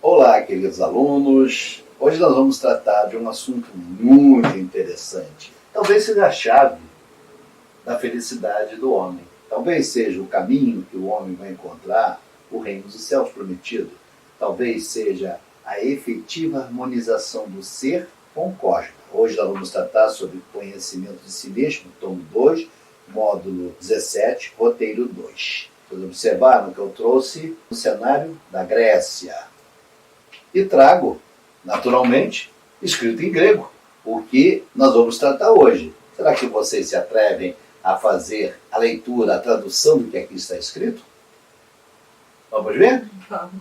Olá, queridos alunos. Hoje nós vamos tratar de um assunto muito interessante. Talvez seja a chave da felicidade do homem. Talvez seja o caminho que o homem vai encontrar o reino dos céus prometido. Talvez seja a efetiva harmonização do ser com o cosmos. Hoje nós vamos tratar sobre conhecimento de si mesmo, tomo 2, módulo 17, roteiro 2. Vocês observaram que eu trouxe o cenário da Grécia. E trago, naturalmente, escrito em grego, o que nós vamos tratar hoje. Será que vocês se atrevem a fazer a leitura, a tradução do que aqui está escrito? Vamos ver? Vamos.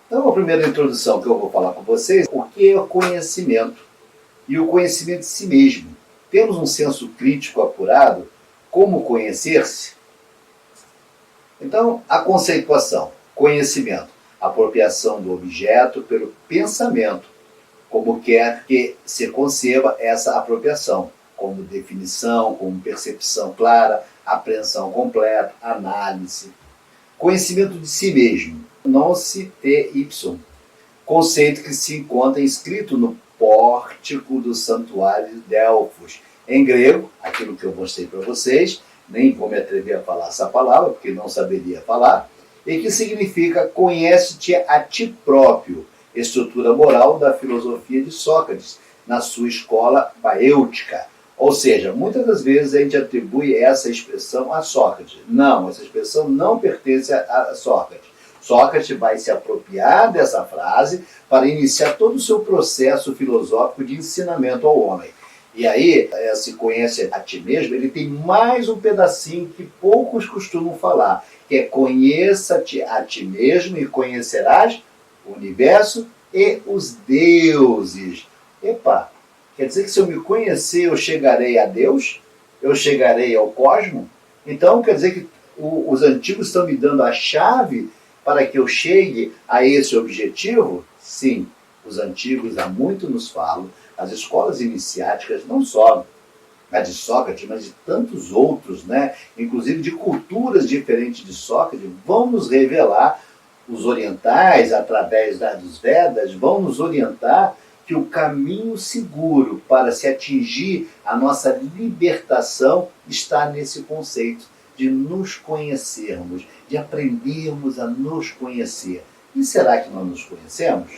Então, a primeira introdução que eu vou falar com vocês, o que é o conhecimento? E o conhecimento de si mesmo. Temos um senso crítico apurado? Como conhecer-se? Então, a conceituação, conhecimento. Apropriação do objeto pelo pensamento, como quer que se conceba essa apropriação, como definição, como percepção clara, apreensão completa, análise. Conhecimento de si mesmo, non-se te ipsum, conceito que se encontra inscrito no pórtico do santuário de Delfos. Em grego, aquilo que eu mostrei para vocês, nem vou me atrever a falar essa palavra, porque não saberia falar, e que significa conhece-te a ti próprio, estrutura moral da filosofia de Sócrates, na sua escola maêutica. Ou seja, muitas das vezes a gente atribui essa expressão a Sócrates. Não, essa expressão não pertence a Sócrates. Sócrates vai se apropriar dessa frase para iniciar todo o seu processo filosófico de ensinamento ao homem. E aí, se conhece a ti mesmo, ele tem mais um pedacinho que poucos costumam falar, que é conheça-te a ti mesmo e conhecerás o universo e os deuses. Epa, quer dizer que se eu me conhecer, eu chegarei a Deus? Eu chegarei ao cosmos? Então, quer dizer que os antigos estão me dando a chave para que eu chegue a esse objetivo? Sim, os antigos há muito nos falam. As escolas iniciáticas, não só a de Sócrates, mas de tantos outros, né? Inclusive de culturas diferentes de Sócrates, vão nos revelar, os orientais, através dos Vedas, vão nos orientar que o caminho seguro para se atingir a nossa libertação está nesse conceito de nos conhecermos, de aprendermos a nos conhecer. E será que nós nos conhecemos?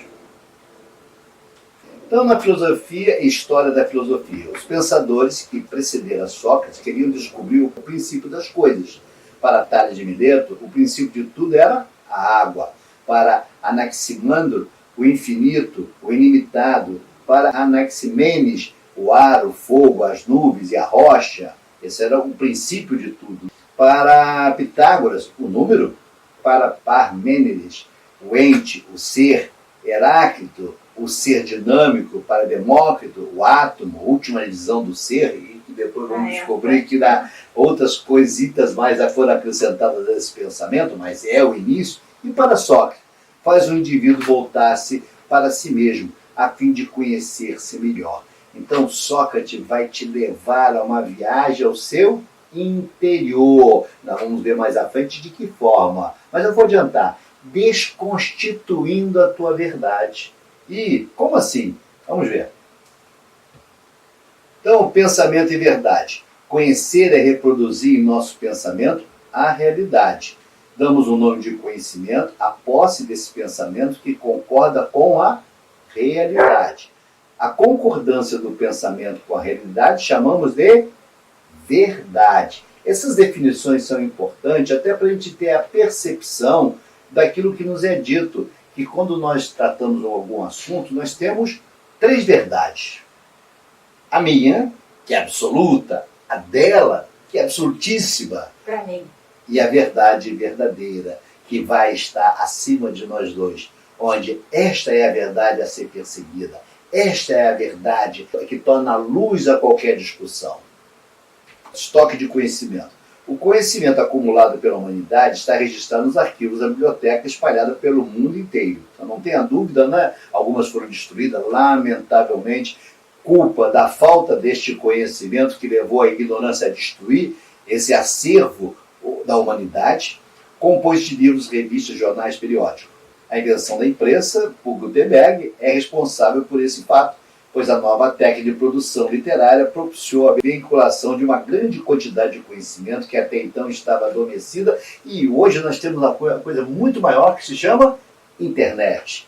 Então, na filosofia e história da filosofia, os pensadores que precederam a Sócrates queriam descobrir o princípio das coisas. Para Tales de Mileto, o princípio de tudo era a água. Para Anaximandro, o infinito, o ilimitado. Para Anaximenes, o ar, o fogo, as nuvens e a rocha. Esse era o princípio de tudo. Para Pitágoras, o número. Para Parmênides, o ente, o ser. Heráclito, o ser dinâmico. Para Demócrito, o átomo, a última divisão do ser, e depois vamos descobrir que outras coisitas mais foram acrescentadas a esse pensamento, mas é o início. E para Sócrates, faz o indivíduo voltar-se para si mesmo, a fim de conhecer-se melhor. Então Sócrates vai te levar a uma viagem ao seu interior. Nós vamos ver mais à frente de que forma. Mas eu vou adiantar. Desconstituindo a tua verdade. E como assim? Vamos ver. Então, pensamento e verdade. Conhecer é reproduzir em nosso pensamento a realidade. Damos o nome de conhecimento à posse desse pensamento que concorda com a realidade. A concordância do pensamento com a realidade chamamos de verdade. Essas definições são importantes até para a gente ter a percepção daquilo que nos é dito, que quando nós tratamos algum assunto, nós temos 3 verdades. A minha, que é absoluta, a dela, que é absolutíssima, Para mim. e a verdade verdadeira, que vai estar acima de nós dois, onde esta é a verdade a ser perseguida, esta é a verdade que torna luz a qualquer discussão. Estoque de conhecimento. O conhecimento acumulado pela humanidade está registrado nos arquivos da biblioteca espalhada pelo mundo inteiro. Então não tenha dúvida, né? Algumas foram destruídas, lamentavelmente, culpa da falta deste conhecimento que levou a ignorância a destruir esse acervo da humanidade, compôs de livros, revistas, jornais, periódicos. A invenção da imprensa, por Gutenberg, é responsável por esse fato, pois a nova técnica de produção literária propiciou a veiculação de uma grande quantidade de conhecimento que até então estava adormecida, e hoje nós temos uma coisa muito maior que se chama internet.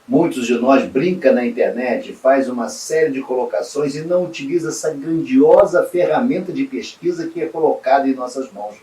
Muitos de nós brincam na internet, faz uma série de colocações e não utiliza essa grandiosa ferramenta de pesquisa que é colocada em nossas mãos.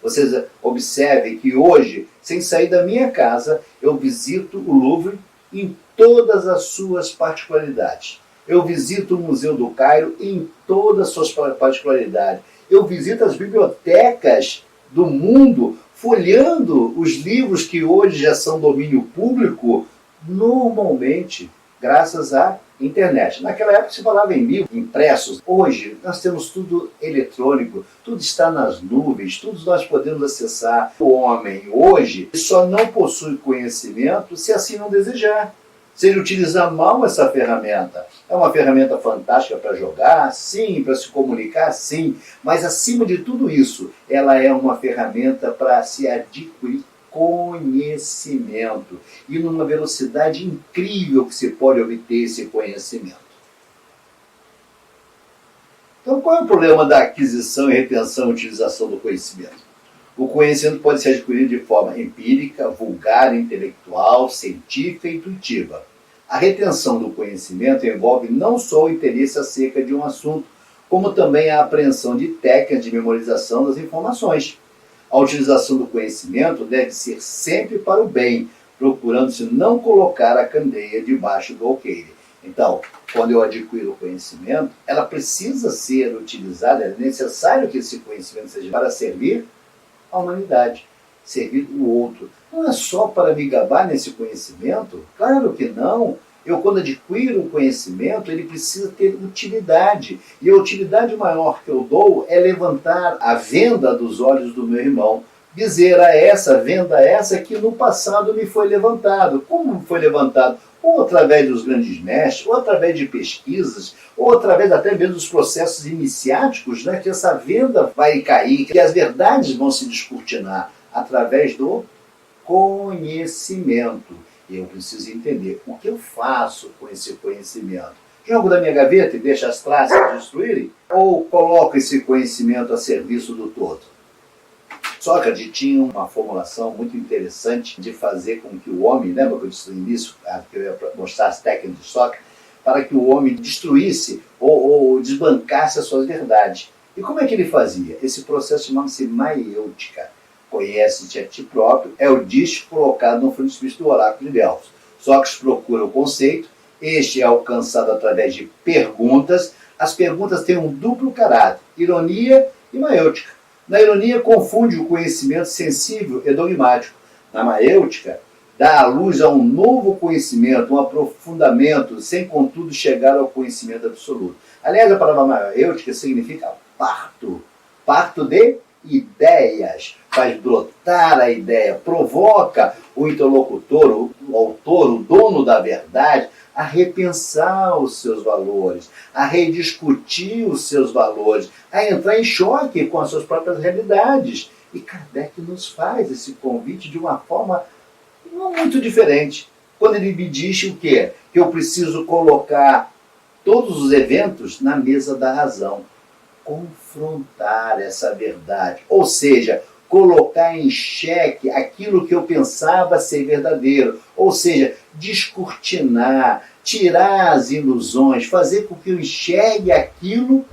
Vocês observem que hoje, sem sair da minha casa, eu visito o Louvre em todas as suas particularidades. Eu visito o Museu do Cairo em todas as suas particularidades. Eu visito as bibliotecas do mundo, folheando os livros que hoje já são domínio público, normalmente graças à internet. Naquela época se falava em livros impressos. Hoje nós temos tudo eletrônico, tudo está nas nuvens, tudo nós podemos acessar. O homem hoje só não possui conhecimento se assim não desejar. Se ele utilizar mal essa ferramenta. É uma ferramenta fantástica para jogar, sim, para se comunicar, sim, mas acima de tudo isso, ela é uma ferramenta para se adquirir conhecimento e numa velocidade incrível que se pode obter esse conhecimento. Então, qual é o problema da aquisição e retenção e utilização do conhecimento? O conhecimento pode ser adquirido de forma empírica, vulgar, intelectual, científica e intuitiva. A retenção do conhecimento envolve não só o interesse acerca de um assunto, como também a apreensão de técnicas de memorização das informações. A utilização do conhecimento deve ser sempre para o bem, procurando-se não colocar a candeia debaixo do alqueire. Então, quando eu adquiro o conhecimento, ela precisa ser utilizada, é necessário que esse conhecimento seja para servir a humanidade, servir o outro. Não é só para me gabar nesse conhecimento, claro que não. Eu, quando adquiro o conhecimento, ele precisa ter utilidade. E a utilidade maior que eu dou é levantar a venda dos olhos do meu irmão. Dizer a essa, venda essa, que no passado me foi levantado. Como foi levantado? Ou através dos grandes mestres, ou através de pesquisas, ou através até mesmo dos processos iniciáticos, né, que essa venda vai cair, que as verdades vão se descortinar através do conhecimento. E eu preciso entender o que eu faço com esse conhecimento. Jogo da minha gaveta e deixo as traças destruírem? Ou coloco esse conhecimento a serviço do todo? Sócrates tinha uma formulação muito interessante de fazer com que o homem, lembra que eu disse no início, que eu ia mostrar as técnicas de Sócrates, para que o homem destruísse ou desbancasse as suas verdades. E como é que ele fazia? Esse processo chamava-se maiêutica. Conhece-te a ti próprio, é o disco colocado no frontispício do oráculo de Delfos. Sócrates procura o conceito, este é alcançado através de perguntas. As perguntas têm um duplo caráter, ironia e maiêutica. Na ironia, confunde o conhecimento sensível e dogmático. Na maiêutica, dá à luz a um novo conhecimento, um aprofundamento, sem contudo chegar ao conhecimento absoluto. Aliás, a palavra maiêutica significa parto. Parto de ideias, faz brotar a ideia, provoca o interlocutor, o autor, o dono da verdade, a repensar os seus valores, a rediscutir os seus valores, a entrar em choque com as suas próprias realidades. E Kardec nos faz esse convite de uma forma não muito diferente. Quando ele me diz o quê? Que eu preciso colocar todos os eventos na mesa da razão. Confrontar essa verdade, ou seja, colocar em xeque aquilo que eu pensava ser verdadeiro, ou seja, descortinar, tirar as ilusões, fazer com que eu enxergue aquilo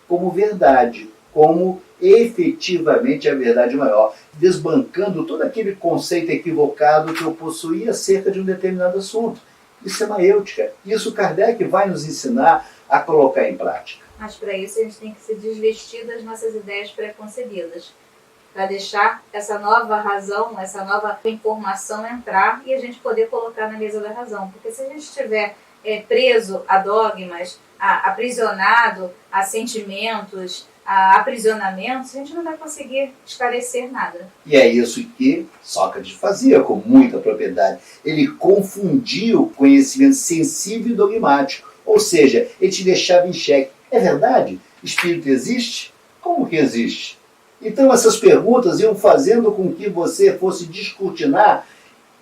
como verdade, como efetivamente a verdade maior, desbancando todo aquele conceito equivocado que eu possuía acerca de um determinado assunto. Isso é maiêutica, isso Kardec vai nos ensinar a colocar em prática. Mas para isso a gente tem que se desvestir das nossas ideias preconcebidas, para deixar essa nova razão, essa nova informação entrar e a gente poder colocar na mesa da razão. Porque se a gente estiver preso a dogmas, aprisionado a sentimentos, a aprisionamentos, a gente não vai conseguir esclarecer nada. E é isso que Sócrates fazia com muita propriedade. Ele confundia o conhecimento sensível e dogmático. Ou seja, ele te deixava em xeque. É verdade? Espírito existe? Como que existe? Então essas perguntas iam fazendo com que você fosse descortinar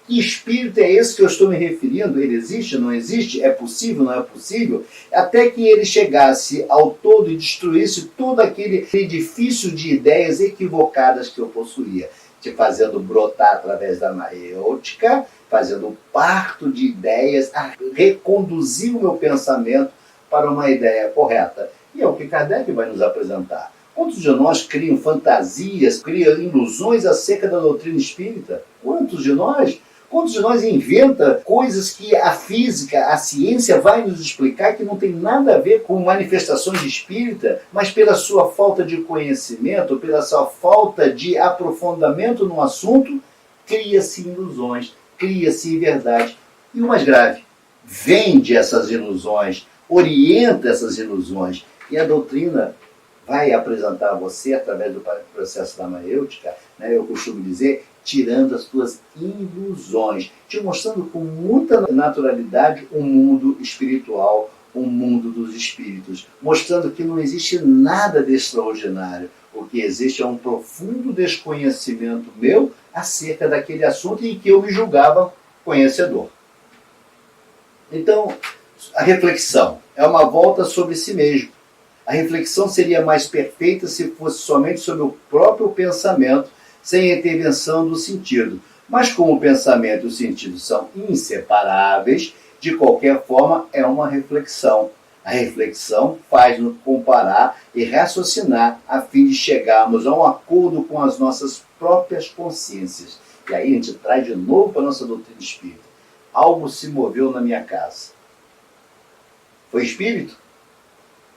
Que espírito é esse que eu estou me referindo? Ele existe, não existe? É possível, não é possível? Até que ele chegasse ao todo e destruísse todo aquele edifício de ideias equivocadas que eu possuía, te fazendo brotar através da maêutica, fazendo um parto de ideias, a reconduzir o meu pensamento para uma ideia correta. E é o que Kardec vai nos apresentar. Quantos de nós criam fantasias, criam ilusões acerca da doutrina espírita? Quantos de nós? Quantos de nós inventa coisas que a física, a ciência vai nos explicar que não tem nada a ver com manifestações espírita, mas pela sua falta de conhecimento, pela sua falta de aprofundamento no assunto, cria-se ilusões, cria-se verdade. E o mais grave, vende essas ilusões, orienta essas ilusões. E a doutrina vai apresentar a você, através do processo da maêutica, eu costumo dizer, tirando as tuas ilusões, te mostrando com muita naturalidade o mundo espiritual, o mundo dos espíritos, mostrando que não existe nada de extraordinário. O que existe é um profundo desconhecimento meu acerca daquele assunto em que eu me julgava conhecedor. Então, a reflexão é uma volta sobre si mesmo. A reflexão seria mais perfeita se fosse somente sobre o próprio pensamento, sem a intervenção do sentido. Mas como o pensamento e o sentido são inseparáveis, de qualquer forma é uma reflexão. A reflexão faz-nos comparar e raciocinar a fim de chegarmos a um acordo com as nossas próprias consciências. E aí a gente traz de novo para a nossa doutrina espírita. Algo se moveu na minha casa. Foi espírito?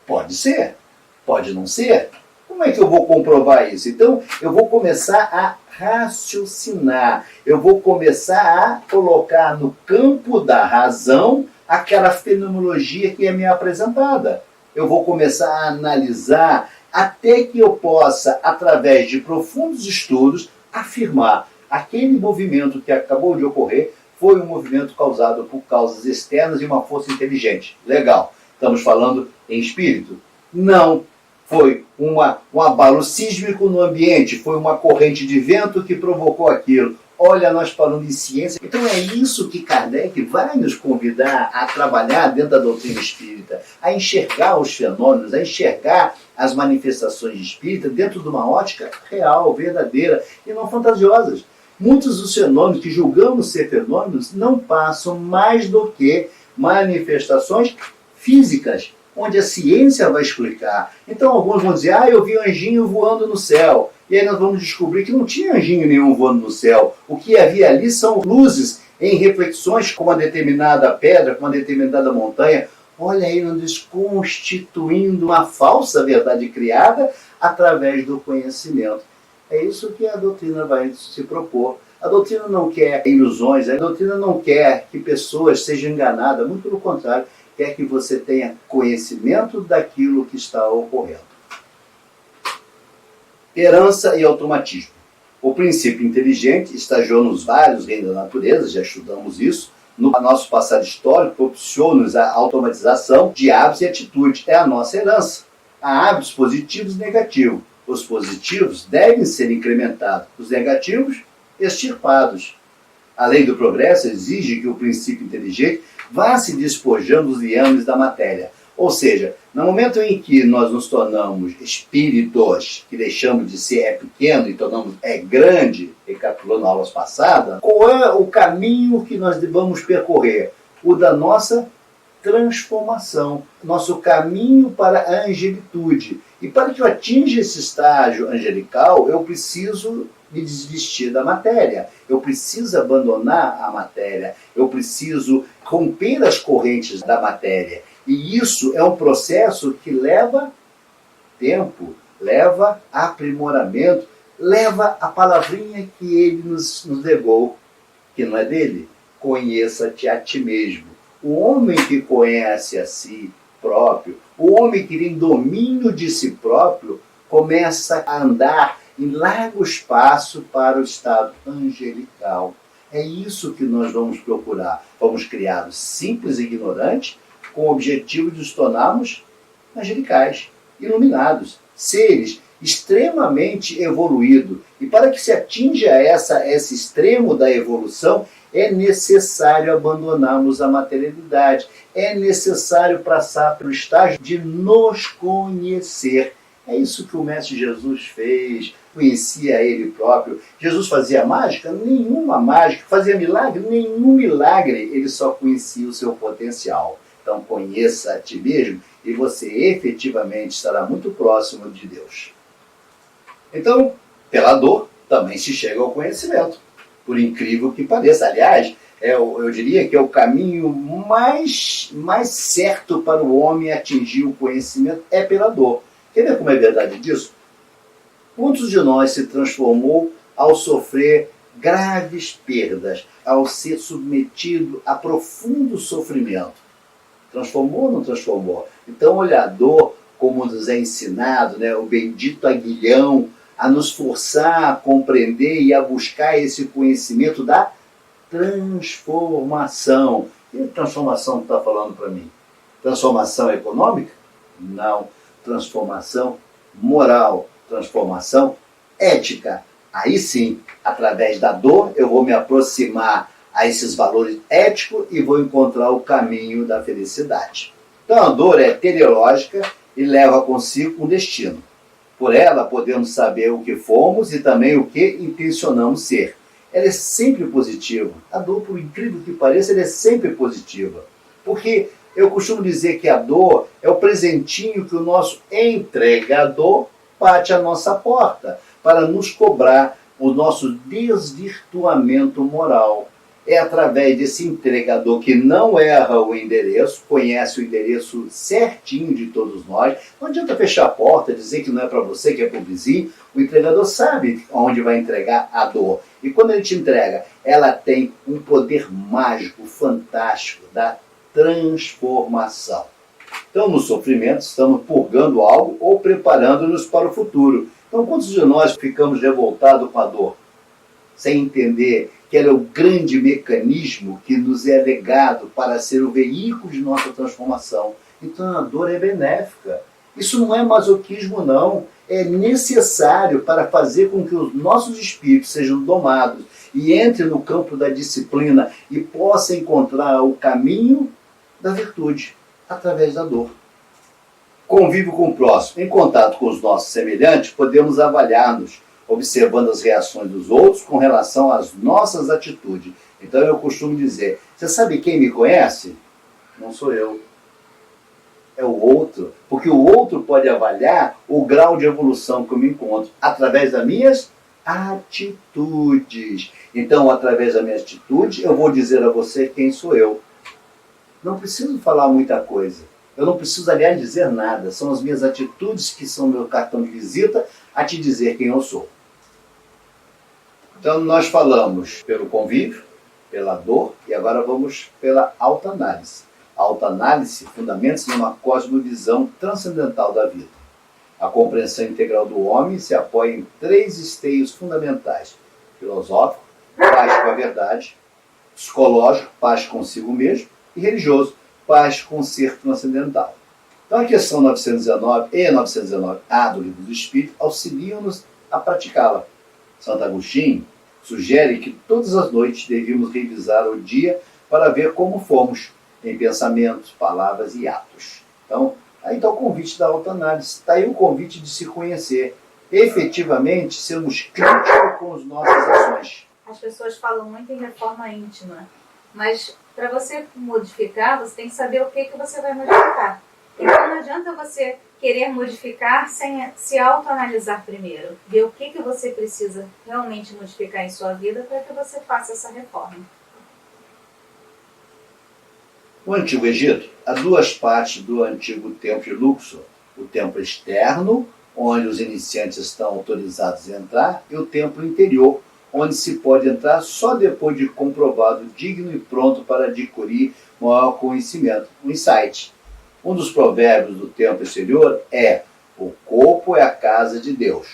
Pode ser, pode não ser. Como é que eu vou comprovar isso? Então, eu vou começar a raciocinar. Eu vou começar a colocar no campo da razão aquela fenomenologia que é me apresentada. Eu vou começar a analisar até que eu possa, através de profundos estudos, afirmar aquele movimento que acabou de ocorrer foi um movimento causado por causas externas e uma força inteligente. Legal. Estamos falando em espírito? Não. Foi um abalo sísmico no ambiente, foi uma corrente de vento que provocou aquilo. Olha, nós falando em ciência. Então é isso que Kardec vai nos convidar a trabalhar dentro da doutrina espírita, a enxergar os fenômenos, a enxergar as manifestações espíritas dentro de uma ótica real, verdadeira e não fantasiosas. Muitos dos fenômenos que julgamos ser fenômenos não passam mais do que manifestações físicas, onde a ciência vai explicar. Então alguns vão dizer, eu vi um anjinho voando no céu. E aí nós vamos descobrir que não tinha anjinho nenhum voando no céu. O que havia ali são luzes em reflexões com uma determinada pedra, com uma determinada montanha. Olha aí, nos desconstituindo uma falsa verdade criada através do conhecimento. É isso que a doutrina vai se propor. A doutrina não quer ilusões, a doutrina não quer que pessoas sejam enganadas, muito pelo contrário, quer que você tenha conhecimento daquilo que está ocorrendo. Herança e automatismo. O princípio inteligente estagiou nos vários reinos da natureza, já estudamos isso. No nosso passado histórico, propiciou-nos a automatização de hábitos e atitudes. É a nossa herança. Há hábitos positivos e negativos. Os positivos devem ser incrementados, os negativos, extirpados. A lei do progresso exige que o princípio inteligente vá se despojando dos liames da matéria. Ou seja, no momento em que nós nos tornamos espíritos, que deixamos de ser pequeno e tornamos grande, recapitulando aulas passadas, qual é o caminho que nós devemos percorrer? O da nossa transformação, nosso caminho para a angelitude. E para que eu atinja esse estágio angelical, eu preciso me desvestir da matéria. Eu preciso abandonar a matéria. Eu preciso romper as correntes da matéria. E isso é um processo que leva tempo, leva aprimoramento, leva a palavrinha que ele nos legou, que não é dele. Conheça-te a ti mesmo. O homem que conhece a si próprio, o homem que tem domínio de si próprio, começa a andar em largo espaço para o estado angelical. É isso que nós vamos procurar. Fomos criados simples e ignorantes, com o objetivo de nos tornarmos angelicais, iluminados, seres extremamente evoluído. E para que se atinja esse extremo da evolução, é necessário abandonarmos a materialidade. É necessário passar pelo estágio de nos conhecer. É isso que o Mestre Jesus fez, conhecia ele próprio. Jesus fazia mágica? Nenhuma mágica. Fazia milagre? Nenhum milagre. Ele só conhecia o seu potencial. Então conheça a ti mesmo e você efetivamente estará muito próximo de Deus. Então, pela dor, também se chega ao conhecimento. Por incrível que pareça. Aliás, eu diria que é o caminho mais certo para o homem atingir o conhecimento é pela dor. Quer ver como é verdade disso? Quantos de nós se transformou ao sofrer graves perdas, ao ser submetido a profundo sofrimento? Transformou ou não transformou? Então, olha a dor, como nos é ensinado, né, o bendito aguilhão, a nos forçar a compreender e a buscar esse conhecimento da transformação. E a transformação está falando para mim? Transformação econômica? Não. Transformação moral, transformação ética. Aí sim, através da dor, eu vou me aproximar a esses valores éticos e vou encontrar o caminho da felicidade. Então a dor é teleológica e leva consigo um destino. Por ela podemos saber o que fomos e também o que intencionamos ser. Ela é sempre positiva. A dor, por incrível que pareça, ela é sempre positiva. Porque eu costumo dizer que a dor é o presentinho que o nosso entregador bate à nossa porta para nos cobrar o nosso desvirtuamento moral. É através desse entregador que não erra o endereço, conhece o endereço certinho de todos nós. Não adianta fechar a porta, dizer que não é para você, que é para o vizinho. O entregador sabe onde vai entregar a dor. E quando ele te entrega, ela tem um poder mágico, fantástico, da transformação. Então, no sofrimento, estamos purgando algo ou preparando-nos para o futuro. Então, quantos de nós ficamos revoltados com a dor, sem entender que ela é o grande mecanismo que nos é legado para ser o veículo de nossa transformação? Então, a dor é benéfica. Isso não é masoquismo, não. É necessário para fazer com que os nossos espíritos sejam domados e entrem no campo da disciplina e possam encontrar o caminho da virtude através da dor. Convívio com o próximo. Em contato com os nossos semelhantes, podemos avaliar-nos, observando as reações dos outros com relação às nossas atitudes. Então eu costumo dizer, você sabe quem me conhece? Não sou eu. É o outro. Porque o outro pode avaliar o grau de evolução que eu me encontro através das minhas atitudes. Então, através da minha atitude, eu vou dizer a você quem sou eu. Não preciso falar muita coisa. Eu não preciso, aliás, dizer nada. São as minhas atitudes que são meu cartão de visita a te dizer quem eu sou. Então, nós falamos pelo convívio, pela dor, e agora vamos pela autoanálise. A autoanálise fundamenta-se numa cosmovisão transcendental da vida. A compreensão integral do homem se apoia em 3 esteios fundamentais: filosófico, paz com a verdade; psicológico, paz consigo mesmo; e religioso, paz com o ser transcendental. Então a questão 919 e 919A do Livro do Espírito auxiliam-nos a praticá-la. Santo Agostinho sugere que todas as noites devíamos revisar o dia para ver como fomos em pensamentos, palavras e atos. Então, aí está o convite da autoanálise, está aí o convite de se conhecer, efetivamente sermos críticos com as nossas ações. As pessoas falam muito em reforma íntima, mas para você modificar, você tem que saber o que você vai modificar. Então não adianta você querer modificar sem se autoanalisar primeiro, ver o que você precisa realmente modificar em sua vida para que você faça essa reforma. No Antigo Egito, há 2 partes do antigo templo de Luxor: o templo externo, onde os iniciantes estão autorizados a entrar, e o templo interior, onde se pode entrar só depois de comprovado digno e pronto para adquirir maior conhecimento, um insight. Um dos provérbios do templo exterior é: o corpo é a casa de Deus.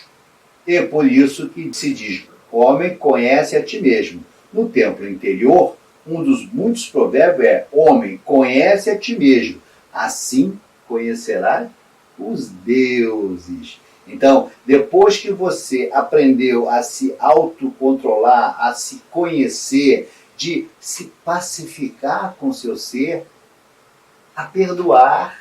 E por isso que se diz: homem, conhece a ti mesmo. No templo interior, um dos muitos provérbios é: homem, conhece a ti mesmo. Assim conhecerás os deuses. Então, depois que você aprendeu a se autocontrolar, a se conhecer, de se pacificar com seu ser, a perdoar,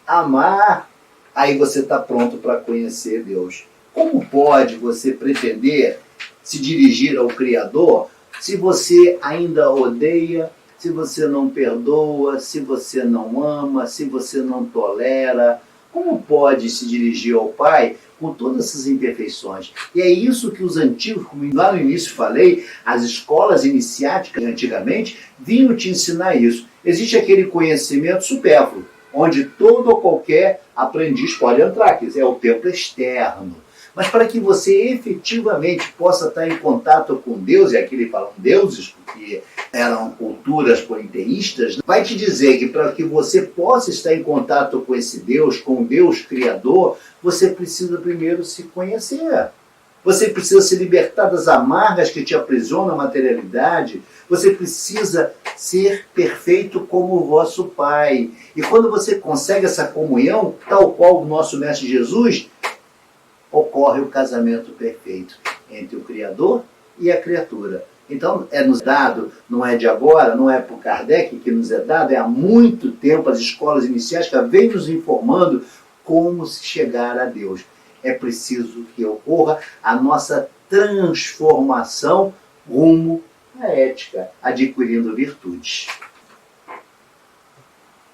a amar, aí você está pronto para conhecer Deus. Como pode você pretender se dirigir ao Criador se você ainda odeia, se você não perdoa, se você não ama, se você não tolera? Como pode se dirigir ao Pai com todas essas imperfeições? E é isso que os antigos, como lá no início falei, as escolas iniciáticas antigamente vinham te ensinar isso. Existe aquele conhecimento supérfluo, onde todo ou qualquer aprendiz pode entrar, que é o templo externo. Mas para que você efetivamente possa estar em contato com Deus, e aqui ele fala deuses, porque eram culturas politeístas, vai te dizer que para que você possa estar em contato com esse Deus, com o Deus Criador, você precisa primeiro se conhecer. Você precisa se libertar das amarras que te aprisionam à materialidade. Você precisa ser perfeito como o vosso Pai. E quando você consegue essa comunhão, tal qual o nosso Mestre Jesus, ocorre o casamento perfeito entre o Criador e a criatura. Então, é nos dado, não é de agora, não é por Kardec que nos é dado, é há muito tempo, as escolas iniciáticas vêm nos informando como se chegar a Deus. É preciso que ocorra a nossa transformação rumo à ética, adquirindo virtudes.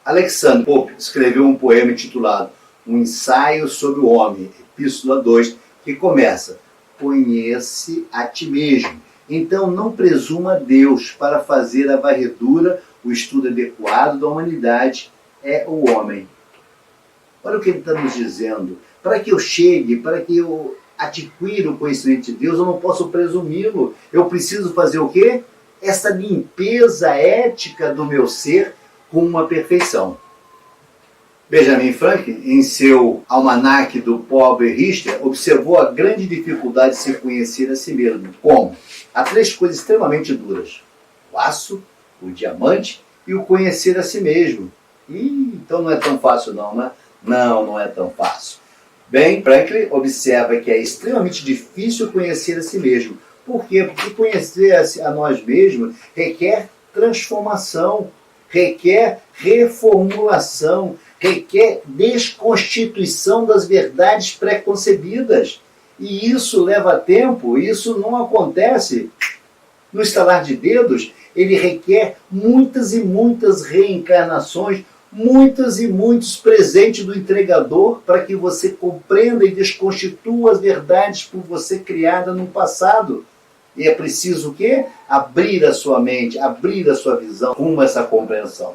Alexandre Pope escreveu um poema intitulado Um Ensaio sobre o Homem, Epístola 2, que começa: Conhece a ti mesmo, então não presuma Deus para fazer a varredura, o estudo adequado da humanidade é o homem. Olha o que ele está nos dizendo. Para que eu chegue, para que eu adquira o conhecimento de Deus, eu não posso presumi-lo. Eu preciso fazer o quê? Essa limpeza ética do meu ser com uma perfeição. Benjamin Franklin, em seu Almanaque do Pobre Richter, observou a grande dificuldade de se conhecer a si mesmo. Como? Há três coisas extremamente duras: o aço, o diamante e o conhecer a si mesmo. Então não é tão fácil não, né? Não é tão fácil. Bem, Franklin observa que é extremamente difícil conhecer a si mesmo. Por quê? Porque conhecer a nós mesmos requer transformação, requer reformulação, requer desconstituição das verdades pré-concebidas. E isso leva tempo, isso não acontece no estalar de dedos. Ele requer muitas e muitas reencarnações, muitos e muitos presentes do entregador para que você compreenda e desconstitua as verdades por você criada no passado. E é preciso o quê? Abrir a sua mente, abrir a sua visão rumo a essa compreensão.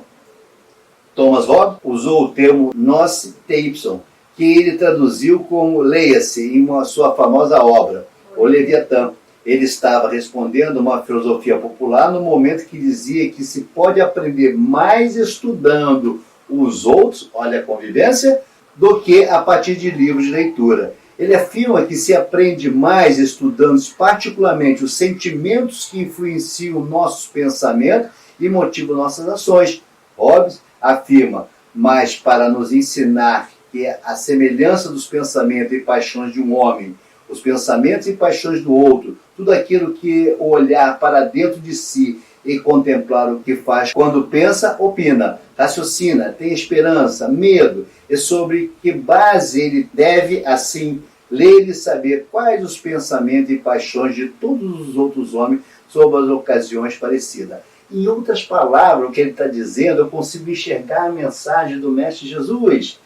Thomas Hobbes usou o termo nos teipson, que ele traduziu como leia-se em uma sua famosa obra, O Leviatã. Ele estava respondendo a uma filosofia popular no momento que dizia que se pode aprender mais estudando os outros, olha a convivência, do que a partir de livros de leitura. Ele afirma que se aprende mais estudando particularmente os sentimentos que influenciam nossos pensamentos e motivam nossas ações. Hobbes afirma, mas para nos ensinar que a semelhança dos pensamentos e paixões de um homem, os pensamentos e paixões do outro, tudo aquilo que o olhar para dentro de si e contemplar o que faz quando pensa, opina, raciocina, tem esperança, medo, e sobre que base ele deve, assim, ler e saber quais os pensamentos e paixões de todos os outros homens sobre as ocasiões parecidas. Em outras palavras, o que ele está dizendo, eu consigo enxergar a mensagem do Mestre Jesus.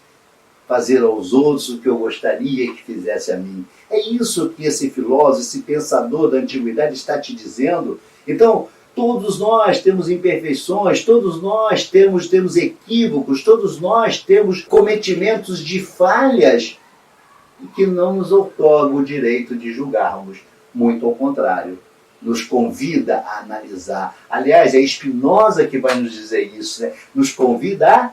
Fazer aos outros o que eu gostaria que fizesse a mim. É isso que esse filósofo, esse pensador da antiguidade está te dizendo. Então, todos nós temos imperfeições, todos nós temos equívocos, todos nós temos cometimentos de falhas que não nos otorgam o direito de julgarmos. Muito ao contrário, nos convida a analisar. Aliás, é Spinoza que vai nos dizer isso, né? Nos convida a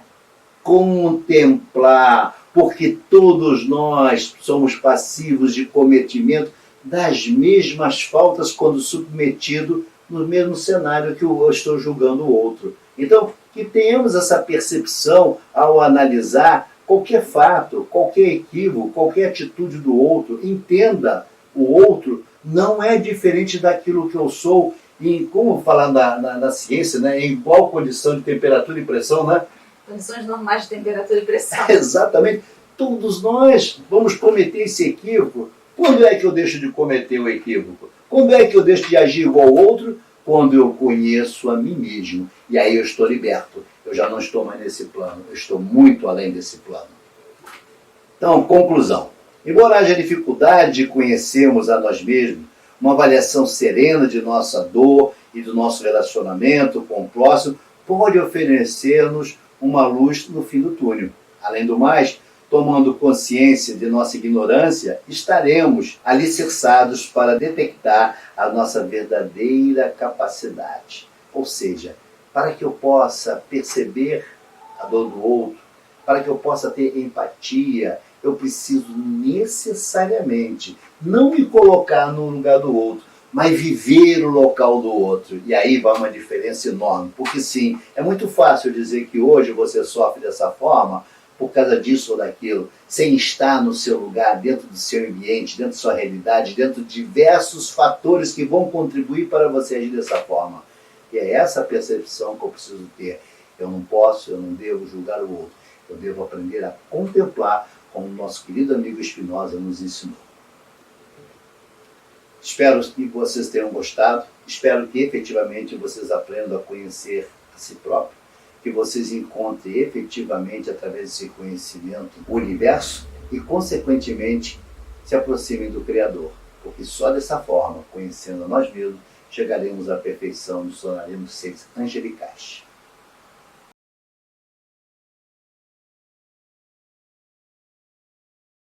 contemplar, porque todos nós somos passivos de cometimento das mesmas faltas quando submetido no mesmo cenário que eu estou julgando o outro. Então, que tenhamos essa percepção ao analisar qualquer fato, qualquer equívoco, qualquer atitude do outro, entenda o outro não é diferente daquilo que eu sou, e como falar na ciência, né, em igual condição de temperatura e pressão, né? Condições normais de temperatura e pressão. Exatamente. Todos nós vamos cometer esse equívoco. Quando é que eu deixo de cometer o equívoco? Quando é que eu deixo de agir igual ao outro? Quando eu conheço a mim mesmo. E aí eu estou liberto. Eu já não estou mais nesse plano. Eu estou muito além desse plano. Então, conclusão. Embora haja dificuldade de conhecermos a nós mesmos, uma avaliação serena de nossa dor e do nosso relacionamento com o próximo pode oferecer-nos uma luz no fim do túnel. Além do mais, tomando consciência de nossa ignorância, estaremos alicerçados para detectar a nossa verdadeira capacidade. Ou seja, para que eu possa perceber a dor do outro, para que eu possa ter empatia, eu preciso necessariamente não me colocar no lugar do outro, mas viver o local do outro. E aí vai uma diferença enorme. Porque sim, é muito fácil dizer que hoje você sofre dessa forma, por causa disso ou daquilo, sem estar no seu lugar, dentro do seu ambiente, dentro da sua realidade, dentro de diversos fatores que vão contribuir para você agir dessa forma. E é essa percepção que eu preciso ter. Eu não posso, eu não devo julgar o outro. Eu devo aprender a contemplar, como o nosso querido amigo Spinoza nos ensinou. Espero que vocês tenham gostado. Espero que efetivamente vocês aprendam a conhecer a si próprio, que vocês encontrem efetivamente, através desse conhecimento, o universo e, consequentemente, se aproximem do Criador. Porque só dessa forma, conhecendo a nós mesmos, chegaremos à perfeição, nos tornaremos seres angelicais.